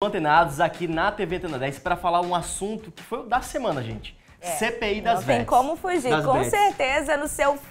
Antenados aqui na TV Antena 10 para falar um assunto que foi o da semana, gente. CPI das bets. Não tem como fugir, com certeza,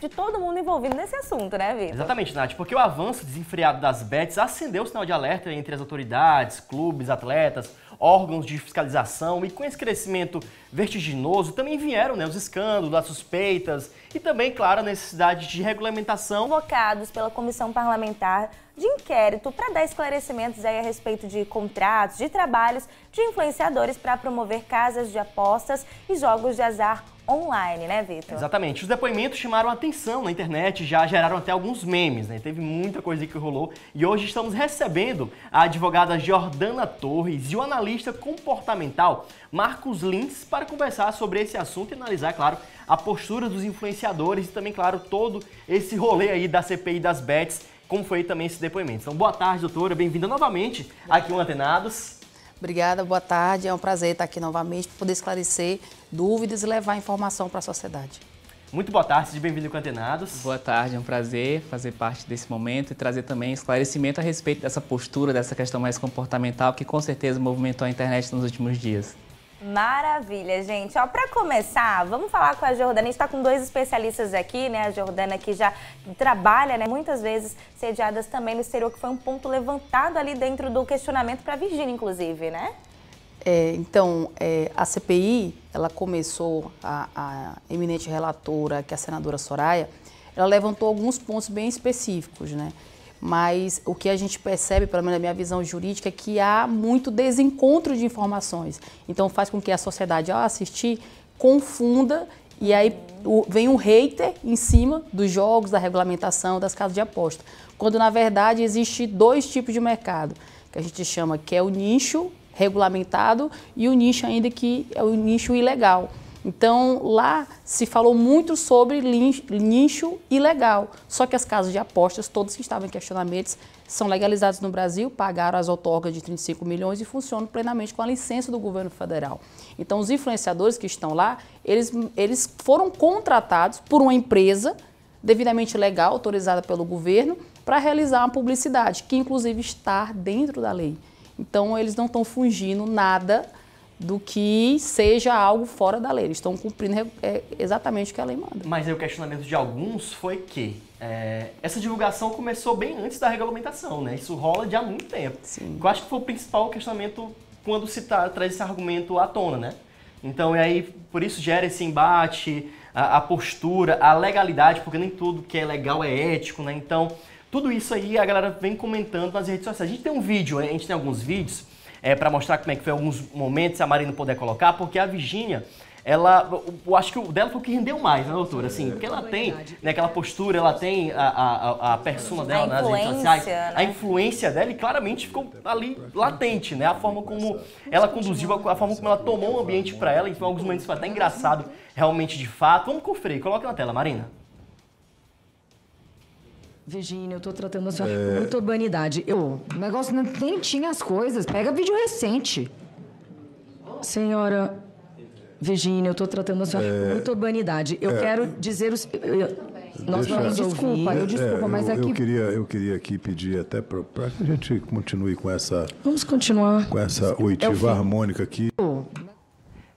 de todo mundo envolvido nesse assunto, né, Vitor? Exatamente, Nath, porque o avanço desenfreado das bets acendeu o sinal de alerta entre as autoridades, clubes, atletas, órgãos de fiscalização, e com esse crescimento vertiginoso também vieram os escândalos, as suspeitas e também, claro, a necessidade de regulamentação. Convocados pela Comissão Parlamentar de Inquérito para dar esclarecimentos aí a respeito de contratos, de trabalhos de influenciadores para promover casas de apostas e jogos de azar online, né, Vitor? Exatamente. Os depoimentos chamaram a atenção na internet, já geraram até alguns memes, né? Teve muita coisa que rolou e hoje estamos recebendo a advogada Jordana Torres e o analista comportamental Marcos Lins para conversar sobre esse assunto e analisar, claro, a postura dos influenciadores e também, claro, todo esse rolê aí da CPI das bets, como foi também esse depoimento. Então, boa tarde, doutora, bem-vinda novamente aqui no Antenados. Obrigada, boa tarde. É um prazer estar aqui novamente para poder esclarecer dúvidas e levar informação para a sociedade. Muito boa tarde, seja bem-vindo com Antenados. Boa tarde, é um prazer fazer parte desse momento e trazer também esclarecimento a respeito dessa postura, dessa questão mais comportamental que com certeza movimentou a internet nos últimos dias. Maravilha, gente. Para começar, vamos falar com a Jordana. A gente está com dois especialistas aqui, né? A Jordana que já trabalha, né, muitas vezes sediadas também no exterior, que foi um ponto levantado ali dentro do questionamento para a Virgínia, inclusive, né? A CPI, ela começou, a eminente relatora, que é a senadora Soraya, ela levantou alguns pontos bem específicos, né? Mas o que a gente percebe, pelo menos na minha visão jurídica, é que há muito desencontro de informações. Então faz com que a sociedade, ao assistir, confunda e aí vem um hater em cima dos jogos, da regulamentação, das casas de aposta. Quando, na verdade, existe dois tipos de mercado, que a gente chama que é o nicho regulamentado e o nicho ainda que é o nicho ilegal. Então, lá se falou muito sobre nicho ilegal, só que as casas de apostas, todas que estavam em questionamentos, são legalizadas no Brasil, pagaram as outorgas de 35 milhões e funcionam plenamente com a licença do governo federal. Então, os influenciadores que estão lá, eles foram contratados por uma empresa devidamente legal, autorizada pelo governo, para realizar uma publicidade, que inclusive está dentro da lei. Então, eles não estão fugindo nada do que seja algo fora da lei. Eles estão cumprindo exatamente o que a lei manda. Mas aí o questionamento de alguns foi que essa divulgação começou bem antes da regulamentação, né? Isso rola de há muito tempo. Sim. Eu acho que foi o principal questionamento quando se traz esse argumento à tona, né? Então, e aí, por isso gera esse embate, a postura, a legalidade, porque nem tudo que é legal é ético, né? Então, tudo isso aí a galera vem comentando nas redes sociais. A gente tem um vídeo, a gente tem alguns vídeos para mostrar como é que foi alguns momentos, se a Marina puder colocar, porque a Virgínia, eu acho que o dela foi o que rendeu mais, né, doutora? Assim, porque ela tem, né, aquela postura, ela tem a persona dela nas redes sociais, né? A influência dela, e claramente ficou ali latente, né? A forma como ela conduziu, a forma como ela tomou o ambiente para ela, em alguns momentos foi até engraçado, realmente, de fato. Vamos conferir, coloca na tela, Marina. Virgínia, eu tô tratando a senhora com muita urbanidade. O negócio nem tinha as coisas. Pega vídeo recente. Senhora Virgínia, eu tô tratando a senhora com muita urbanidade. Eu quero dizer os... Nós vamos ouvir. Desculpa, mas aqui... Eu queria aqui pedir até para que a gente continue com essa... Vamos continuar. Com essa oitiva harmônica aqui.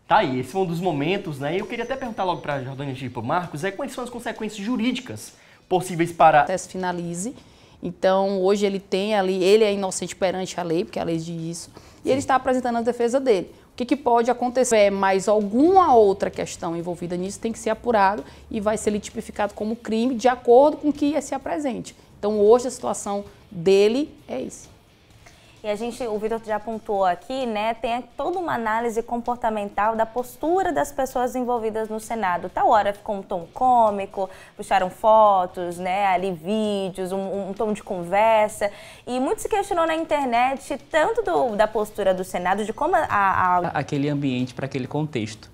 Tá aí, esse foi um dos momentos, né? E eu queria até perguntar logo para a Jordana e para o Marcos, quais são as consequências jurídicas possíveis para... O processo finalize. Então, hoje ele tem ali, ele é inocente perante a lei, porque a lei diz isso, e ele está apresentando a defesa dele. O que pode acontecer? Mais alguma outra questão envolvida nisso tem que ser apurado e vai ser tipificado como crime de acordo com o que se apresente. Então, hoje a situação dele é isso. E o Vitor já pontuou aqui, né, tem toda uma análise comportamental da postura das pessoas envolvidas no Senado. Tal hora ficou um tom cômico, puxaram fotos, né, ali vídeos, um tom de conversa. E muito se questionou na internet, tanto da postura do Senado, de como aquele ambiente para aquele contexto.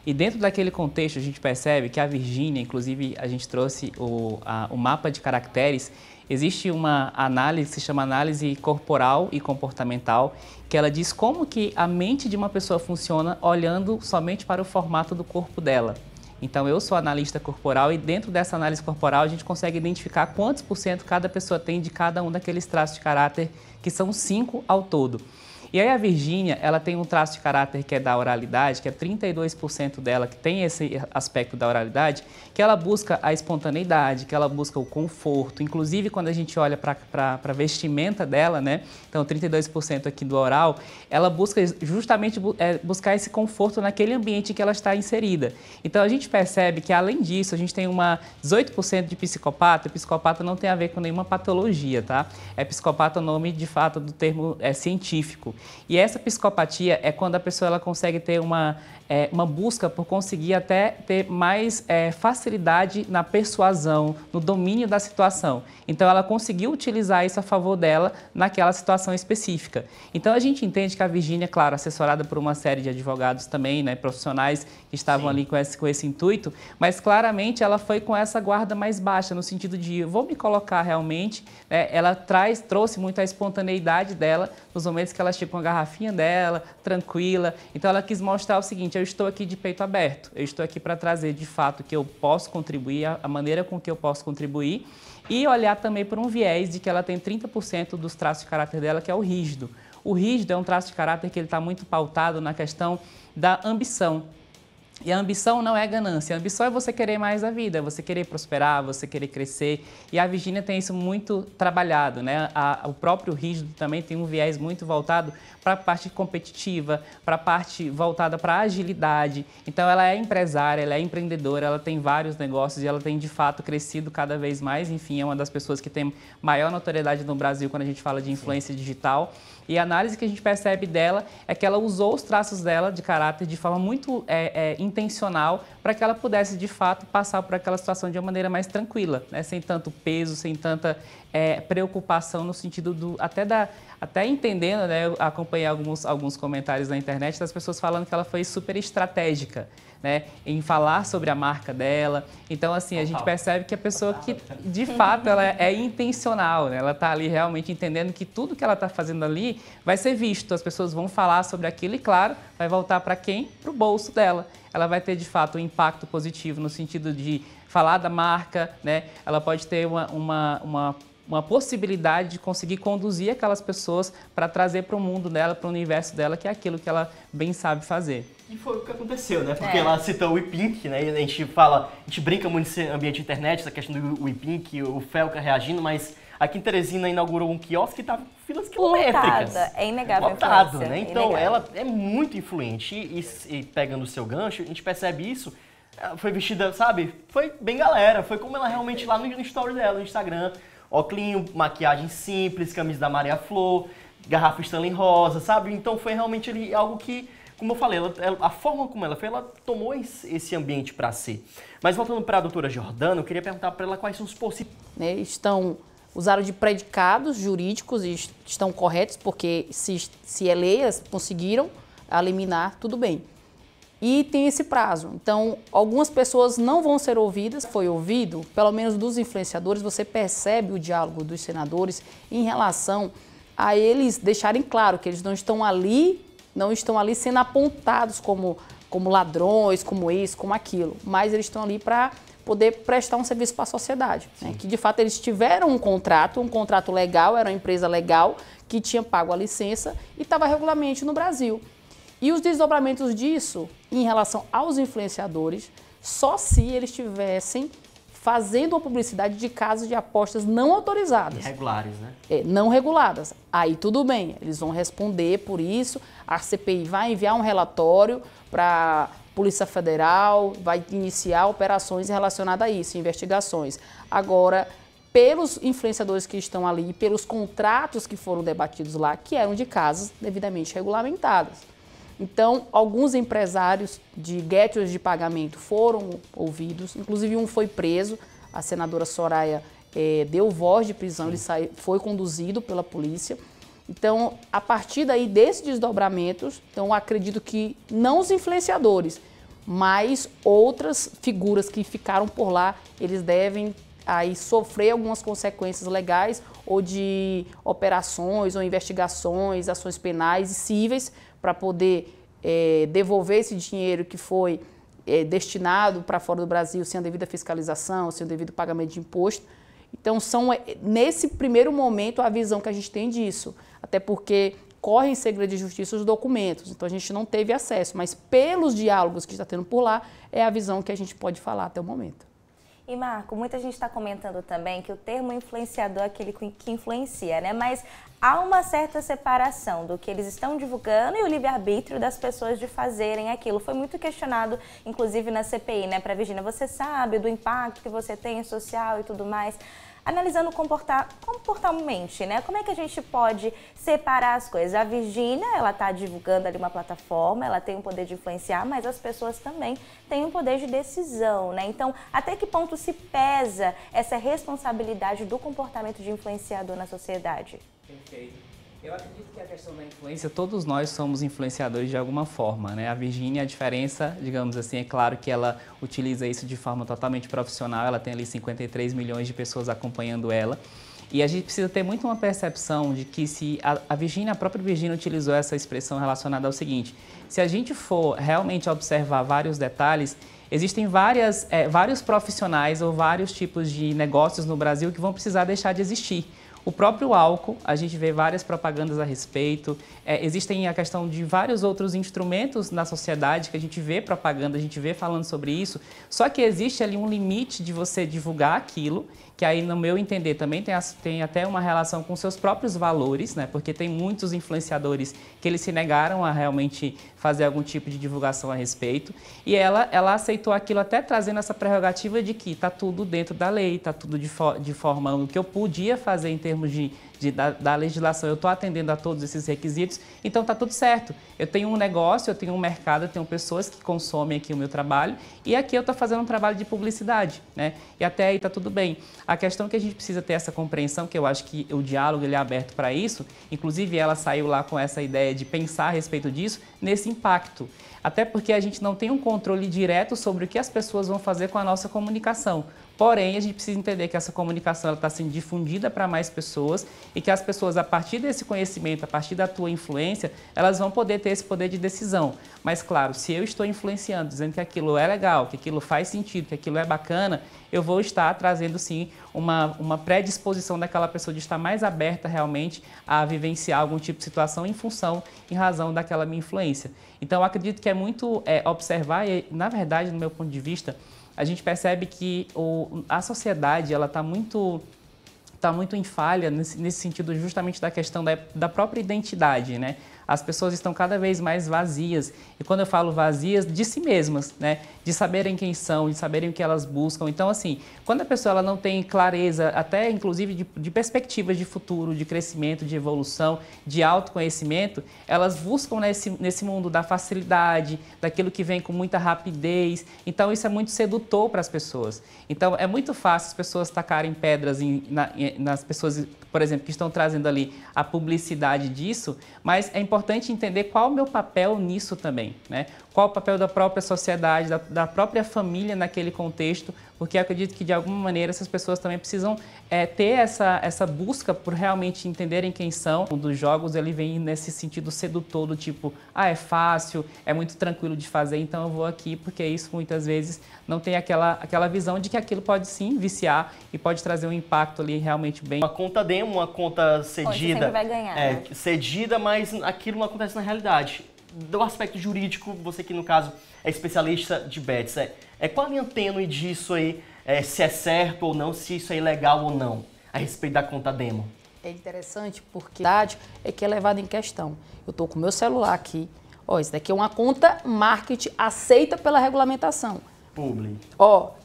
E dentro daquele contexto a gente percebe que a Virgínia, inclusive a gente trouxe o mapa de caracteres. Existe uma análise que se chama análise corporal e comportamental, que ela diz como que a mente de uma pessoa funciona olhando somente para o formato do corpo dela. Então, eu sou analista corporal e dentro dessa análise corporal a gente consegue identificar quantos por cento cada pessoa tem de cada um daqueles traços de caráter, que são 5 ao todo. E aí a Virgínia, ela tem um traço de caráter que é da oralidade, que é 32% dela, que tem esse aspecto da oralidade, que ela busca a espontaneidade, que ela busca o conforto. Inclusive, quando a gente olha para a vestimenta dela, né? Então, 32% aqui do oral, ela busca justamente buscar esse conforto naquele ambiente em que ela está inserida. Então, a gente percebe que, além disso, a gente tem 18% de psicopata. O psicopata não tem a ver com nenhuma patologia, tá? É psicopata o nome, de fato, do termo científico. E essa psicopatia é quando a pessoa ela consegue ter uma busca por conseguir até ter mais facilidade na persuasão, no domínio da situação. Então, ela conseguiu utilizar isso a favor dela naquela situação específica. Então, a gente entende que a Virgínia, claro, assessorada por uma série de advogados também, né, profissionais que estavam ali com esse intuito, mas claramente ela foi com essa guarda mais baixa, no sentido de, eu vou me colocar realmente, ela trouxe muito a espontaneidade dela, nos momentos que ela chega com a garrafinha dela, tranquila. Então, ela quis mostrar o seguinte, eu estou aqui de peito aberto, eu estou aqui para trazer de fato que eu posso contribuir, a maneira com que eu posso contribuir, e olhar também por um viés de que ela tem 30% dos traços de caráter dela, que é o rígido. O rígido é um traço de caráter que ele está muito pautado na questão da ambição. E a ambição não é ganância, a ambição é você querer mais da vida, é você querer prosperar, você querer crescer. E a Virgínia tem isso muito trabalhado, né? O próprio rígido também tem um viés muito voltado para a parte competitiva, para a parte voltada para a agilidade. Então, ela é empresária, ela é empreendedora, ela tem vários negócios e ela tem, de fato, crescido cada vez mais. Enfim, é uma das pessoas que tem maior notoriedade no Brasil quando a gente fala de influência digital. E a análise que a gente percebe dela é que ela usou os traços dela de caráter de forma muito intencional para que ela pudesse, de fato, passar por aquela situação de uma maneira mais tranquila, né? Sem tanto peso, sem tanta preocupação no sentido até entendendo, né? Eu acompanhei alguns comentários na internet das pessoas falando que ela foi super estratégica, né, em falar sobre a marca dela. Então, assim, a gente percebe que a pessoa que, de fato, ela é intencional, né? Ela está ali realmente entendendo que tudo que ela está fazendo ali vai ser visto. As pessoas vão falar sobre aquilo e, claro, vai voltar para quem? Para o bolso dela. Ela vai ter, de fato, um impacto positivo no sentido de falar da marca, né? Ela pode ter uma possibilidade de conseguir conduzir aquelas pessoas para trazer para o mundo dela, para o universo dela, que é aquilo que ela bem sabe fazer. E foi o que aconteceu, né? Porque ela citou o WePink, né? E a gente brinca muito nesse ambiente de internet, essa questão do WePink, o Felca reagindo, mas aqui em Teresina inaugurou um quiosque que estava com filas quilométricas. É inegável. Lotado, né? Então ela é muito influente e pegando o seu gancho, a gente percebe isso. Ela foi vestida, sabe? Foi bem galera, foi como ela realmente lá no story dela, no Instagram. Óculinho, maquiagem simples, camisa da Maria Flor, garrafa Stanley rosa, sabe? Então foi realmente ali algo que, como eu falei, a forma como ela foi, ela tomou esse ambiente para si. Mas voltando para a doutora Jordana, eu queria perguntar para ela quais são os possíveis... Usaram de predicados jurídicos e estão corretos, porque se é lei, elas conseguiram eliminar, tudo bem. E tem esse prazo. Então, algumas pessoas não vão ser ouvidas. Foi ouvido, pelo menos dos influenciadores, você percebe o diálogo dos senadores em relação a eles deixarem claro que eles não estão ali sendo apontados como ladrões, como isso, como aquilo, mas eles estão ali para poder prestar um serviço para a sociedade. Né? Que, de fato, eles tiveram um contrato legal, era uma empresa legal que tinha pago a licença e estava regularmente no Brasil. E os desdobramentos disso, em relação aos influenciadores, só se eles estivessem fazendo uma publicidade de casas de apostas não autorizadas. Irregulares, né? Não reguladas. Aí tudo bem, eles vão responder por isso, a CPI vai enviar um relatório para a Polícia Federal, vai iniciar operações relacionadas a isso, investigações. Agora, pelos influenciadores que estão ali, pelos contratos que foram debatidos lá, que eram de casas devidamente regulamentadas. Então, alguns empresários de gateways de pagamento foram ouvidos, inclusive um foi preso, a senadora Soraya deu voz de prisão, ele foi conduzido pela polícia. Então, a partir daí, desses desdobramentos, então acredito que não os influenciadores, mas outras figuras que ficaram por lá, eles devem aí sofrer algumas consequências legais ou de operações ou investigações, ações penais e cíveis, para poder devolver esse dinheiro que foi destinado para fora do Brasil sem a devida fiscalização, sem o devido pagamento de imposto. Então, nesse primeiro momento, a visão que a gente tem disso. Até porque corre em segredo de justiça os documentos, então a gente não teve acesso, mas pelos diálogos que está tendo por lá, é a visão que a gente pode falar até o momento. E Marco, muita gente está comentando também que o termo influenciador é aquele que influencia, né? Mas há uma certa separação do que eles estão divulgando e o livre-arbítrio das pessoas de fazerem aquilo. Foi muito questionado, inclusive na CPI, né? Para Virgínia, você sabe do impacto que você tem social e tudo mais. Analisando comportamentalmente, né? Como é que a gente pode separar as coisas? A Virgínia, ela está divulgando ali uma plataforma, ela tem o poder de influenciar, mas as pessoas também têm um poder de decisão, né? Então, até que ponto se pesa essa responsabilidade do comportamento de influenciador na sociedade? Perfeito. Eu acredito que a questão da influência, todos nós somos influenciadores de alguma forma, né? A Virgínia, a diferença, digamos assim, é claro que ela utiliza isso de forma totalmente profissional, ela tem ali 53 milhões de pessoas acompanhando ela. E a gente precisa ter muito uma percepção de que se a Virgínia, a própria Virgínia utilizou essa expressão relacionada ao seguinte, se a gente for realmente observar vários detalhes, existem vários profissionais ou vários tipos de negócios no Brasil que vão precisar deixar de existir. O próprio álcool, a gente vê várias propagandas a respeito, existem a questão de vários outros instrumentos na sociedade que a gente vê propaganda, a gente vê falando sobre isso, só que existe ali um limite de você divulgar aquilo, que aí, no meu entender, também tem até uma relação com seus próprios valores, né? Porque tem muitos influenciadores que eles se negaram a realmente fazer algum tipo de divulgação a respeito, e ela aceitou aquilo até trazendo essa prerrogativa de que está tudo dentro da lei, está tudo de forma o que eu podia fazer em termos da legislação, eu estou atendendo a todos esses requisitos, então está tudo certo. Eu tenho um negócio, eu tenho um mercado, eu tenho pessoas que consomem aqui o meu trabalho e aqui eu estou fazendo um trabalho de publicidade, né? E até aí está tudo bem. A questão que a gente precisa ter essa compreensão, que eu acho que o diálogo ele é aberto para isso, inclusive ela saiu lá com essa ideia de pensar a respeito disso, nesse impacto. Até porque a gente não tem um controle direto sobre o que as pessoas vão fazer com a nossa comunicação. Porém, a gente precisa entender que essa comunicação está sendo difundida para mais pessoas e que as pessoas, a partir desse conhecimento, a partir da tua influência, elas vão poder ter esse poder de decisão. Mas, claro, se eu estou influenciando, dizendo que aquilo é legal, que aquilo faz sentido, que aquilo é bacana, eu vou estar trazendo, sim, uma predisposição daquela pessoa de estar mais aberta realmente a vivenciar algum tipo de situação em razão daquela minha influência. Então, eu acredito que é muito observar e, na verdade, no meu ponto de vista, a gente percebe que a sociedade ela está muito em falha nesse sentido justamente da questão da própria identidade, né? As pessoas estão cada vez mais vazias. E quando eu falo vazias, de si mesmas, né? De saberem quem são, de saberem o que elas buscam. Então, assim, quando a pessoa ela não tem clareza, até inclusive de perspectivas de futuro, de crescimento, de evolução, de autoconhecimento, elas buscam nesse mundo da facilidade, daquilo que vem com muita rapidez. Então, isso é muito sedutor para as pessoas. Então, é muito fácil as pessoas tacarem pedras nas pessoas, por exemplo, que estão trazendo ali a publicidade disso, mas é importante entender qual o meu papel nisso também, né? Qual o papel da própria sociedade, da própria família naquele contexto, porque eu acredito que, de alguma maneira, essas pessoas também precisam ter essa busca por realmente entenderem quem são. Um dos jogos, ele vem nesse sentido sedutor, do tipo, é fácil, é muito tranquilo de fazer, então eu vou aqui, porque isso, muitas vezes, não tem aquela visão de que aquilo pode, sim, viciar e pode trazer um impacto ali realmente bem... Uma conta demo, uma conta cedida... Você sempre vai ganhar, né? Cedida, mas aquilo não acontece na realidade. Do aspecto jurídico, você que no caso é especialista de bets, qual a linha tênue disso aí, se é certo ou não, se isso é ilegal ou não, a respeito da conta demo? É interessante porque a verdade é que é levada em questão. Eu estou com o meu celular aqui, isso daqui é uma conta marketing aceita pela regulamentação. Publi.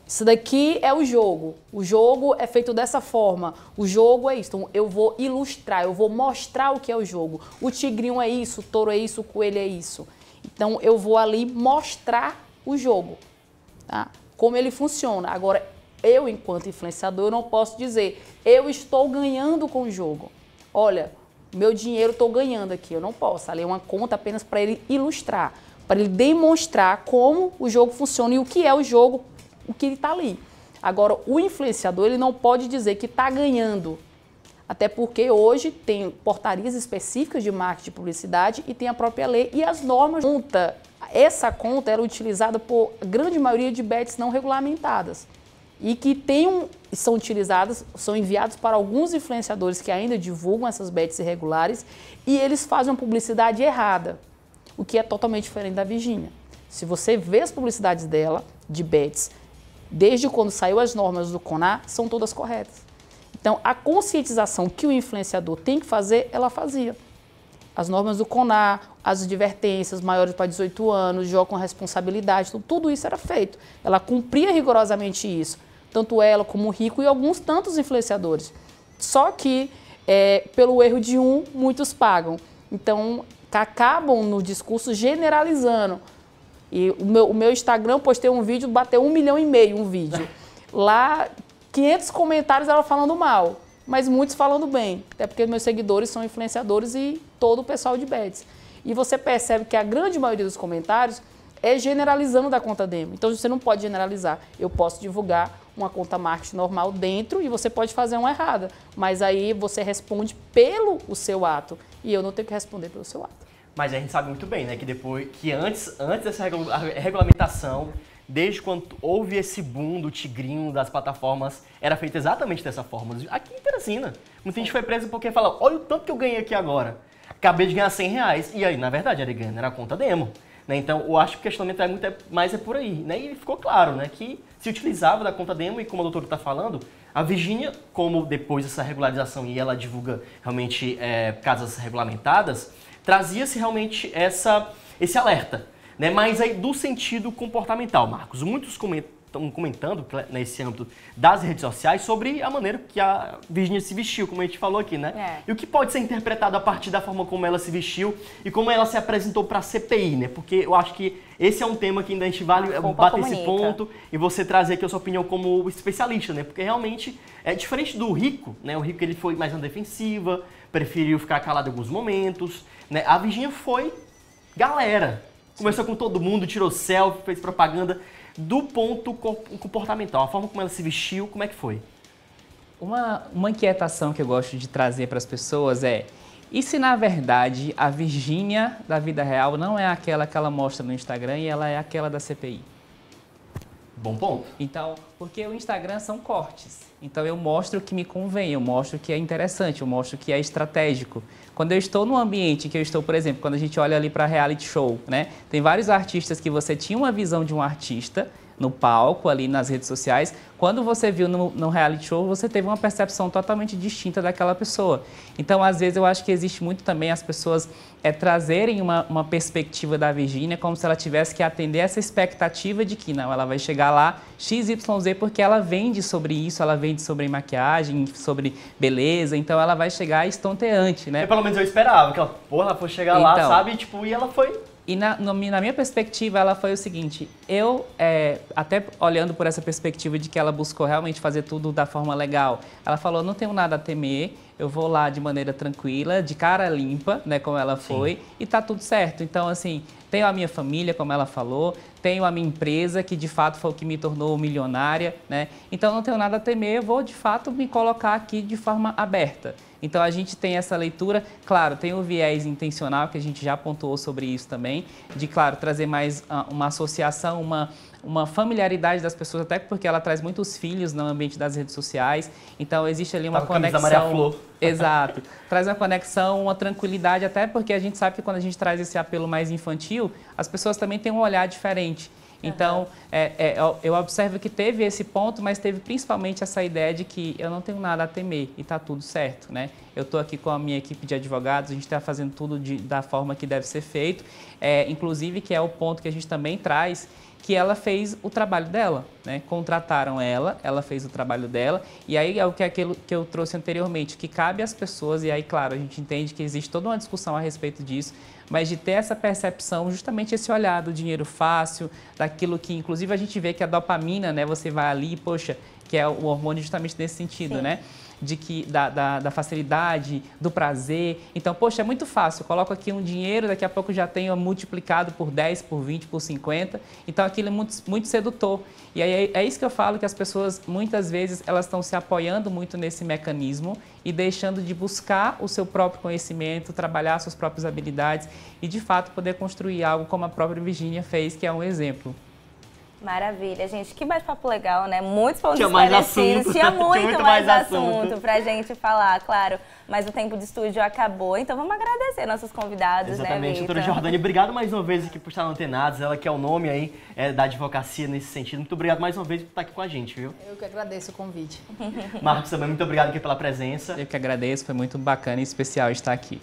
Isso daqui é o jogo é feito dessa forma, o jogo é isso, então eu vou ilustrar, eu vou mostrar o que é o jogo, o tigrinho é isso, o touro é isso, o coelho é isso, então eu vou ali mostrar o jogo, tá? Como ele funciona. Agora, eu enquanto influenciador, eu não posso dizer, eu estou ganhando com o jogo, olha, meu dinheiro estou ganhando aqui, eu não posso, ali é uma conta apenas para ele ilustrar, para ele demonstrar como o jogo funciona e o que é o jogo, o que está ali. Agora, o influenciador, ele não pode dizer que está ganhando, até porque hoje tem portarias específicas de marketing de publicidade e tem a própria lei e as normas. Essa conta era utilizada por grande maioria de bets não regulamentadas. e que são utilizadas, são enviados para alguns influenciadores que ainda divulgam essas bets irregulares e eles fazem uma publicidade errada, o que é totalmente diferente da Virgínia. Se você vê as publicidades dela, de bets, desde quando saiu as normas do CONAR, são todas corretas. Então, a conscientização que o influenciador tem que fazer, ela fazia. As normas do CONAR, as advertências, maiores para 18 anos, jogo com responsabilidade, tudo isso era feito. Ela cumpria rigorosamente isso, tanto ela como o Rico e alguns tantos influenciadores. Só que, pelo erro de um, muitos pagam. Então, acabam no discurso generalizando. E o meu Instagram, eu postei um vídeo, bateu 1,5 milhão um vídeo. Lá, 500 comentários ela falando mal, mas muitos falando bem. Até porque meus seguidores são influenciadores e todo o pessoal de bets. E você percebe que a grande maioria dos comentários é generalizando da conta demo. Então, você não pode generalizar. Eu posso divulgar uma conta marketing normal dentro e você pode fazer uma errada. Mas aí você responde pelo o seu ato e eu não tenho que responder pelo seu ato. Mas a gente sabe muito bem, né, que antes dessa regulamentação, desde quando houve esse boom do tigrinho das plataformas, era feito exatamente dessa forma. Aqui em Teresina, muita gente foi presa porque fala, olha o tanto que eu ganhei aqui agora. Acabei de ganhar R$100. E aí, na verdade, era a conta demo. Né? Então, eu acho que o questionamento é muito mais por aí. Né? E ficou claro, né, que se utilizava da conta demo e como a doutora está falando, a Virgínia, como depois dessa regularização e ela divulga realmente casas regulamentadas, trazia-se realmente esse alerta, né? Mas aí do sentido comportamental, Marcos. Muitos estão comentando nesse âmbito das redes sociais sobre a maneira que a Virgínia se vestiu, como a gente falou aqui, né? E o que pode ser interpretado a partir da forma como ela se vestiu e como ela se apresentou para a CPI, né? Porque eu acho que esse é um tema que ainda a gente vale bater esse ponto e você trazer aqui a sua opinião como especialista, né? Porque realmente é diferente do Rico, né? O Rico ele foi mais na defensiva, preferiu ficar calado em alguns momentos, né? A Virgínia foi galera. Conversou com todo mundo, tirou selfie, fez propaganda do ponto comportamental, a forma como ela se vestiu, como é que foi? Uma inquietação que eu gosto de trazer para as pessoas e se na verdade a Virgínia da vida real não é aquela que ela mostra no Instagram e ela é aquela da CPI? Bom ponto. Então, porque o Instagram são cortes. Então eu mostro o que me convém, eu mostro o que é interessante, eu mostro o que é estratégico. Quando eu estou num ambiente que eu estou, por exemplo, quando a gente olha ali para reality show, né? Tem vários artistas que você tinha uma visão de um artista no palco, ali nas redes sociais. Quando você viu no reality show, você teve uma percepção totalmente distinta daquela pessoa. Então, às vezes, eu acho que existe muito também as pessoas trazerem uma perspectiva da Virgínia como se ela tivesse que atender essa expectativa de que, não, ela vai chegar lá XYZ porque ela vende sobre isso, ela vende sobre maquiagem, sobre beleza, então ela vai chegar estonteante, né? Pelo menos eu esperava que ela fosse chegar lá, sabe? Tipo, e ela foi... E na minha perspectiva, ela foi o seguinte, eu, até olhando por essa perspectiva de que ela buscou realmente fazer tudo da forma legal, ela falou, não tenho nada a temer, eu vou lá de maneira tranquila, de cara limpa, né, como ela foi, sim, e tá tudo certo. Então, assim, tenho a minha família, como ela falou, tenho a minha empresa, que de fato foi o que me tornou milionária, né? Então, não tenho nada a temer, eu vou de fato me colocar aqui de forma aberta. Então, a gente tem essa leitura, claro, tem o viés intencional, que a gente já pontuou sobre isso também, de, claro, trazer mais uma associação, uma familiaridade das pessoas, até porque ela traz muitos filhos no ambiente das redes sociais, então existe ali uma conexão. Maria Flor. Exato. Traz uma conexão, uma tranquilidade, até porque a gente sabe que quando a gente traz esse apelo mais infantil, as pessoas também têm um olhar diferente. Então, eu observo que teve esse ponto, mas teve principalmente essa ideia de que eu não tenho nada a temer e está tudo certo, né? Eu estou aqui com a minha equipe de advogados, a gente está fazendo tudo da forma que deve ser feito, inclusive que é o ponto que a gente também traz, que ela fez o trabalho dela, né? Contrataram ela fez o trabalho dela, e aí é aquilo que eu trouxe anteriormente, que cabe às pessoas, e aí, claro, a gente entende que existe toda uma discussão a respeito disso, mas de ter essa percepção, justamente esse olhar do dinheiro fácil, daquilo que, inclusive, a gente vê que a dopamina, né? Você vai ali, poxa, que é o hormônio justamente nesse sentido, sim, né? De que, da facilidade, do prazer. Então, poxa, é muito fácil. Eu coloco aqui um dinheiro, daqui a pouco já tenho multiplicado por 10, por 20, por 50. Então, aquilo é muito, muito sedutor. E aí é isso que eu falo, que as pessoas, muitas vezes, elas estão se apoiando muito nesse mecanismo e deixando de buscar o seu próprio conhecimento, trabalhar suas próprias habilidades e, de fato, poder construir algo como a própria Virgínia fez, que é um exemplo. Maravilha, gente. Que bate-papo legal, né? Muitos pontos Tinha mais esclarecidos. assunto. Tinha muito mais assunto assunto pra gente falar, claro. Mas o tempo de estúdio acabou, então vamos agradecer nossos convidados, Exatamente. né, Doutora Jordânia, obrigado mais uma vez aqui por estar no Antenados, ela que é o nome aí da advocacia nesse sentido. Muito obrigado mais uma vez por estar aqui com a gente, viu? Eu que agradeço o convite. Marcos também, muito obrigado aqui pela presença. Eu que agradeço, foi muito bacana e especial estar aqui.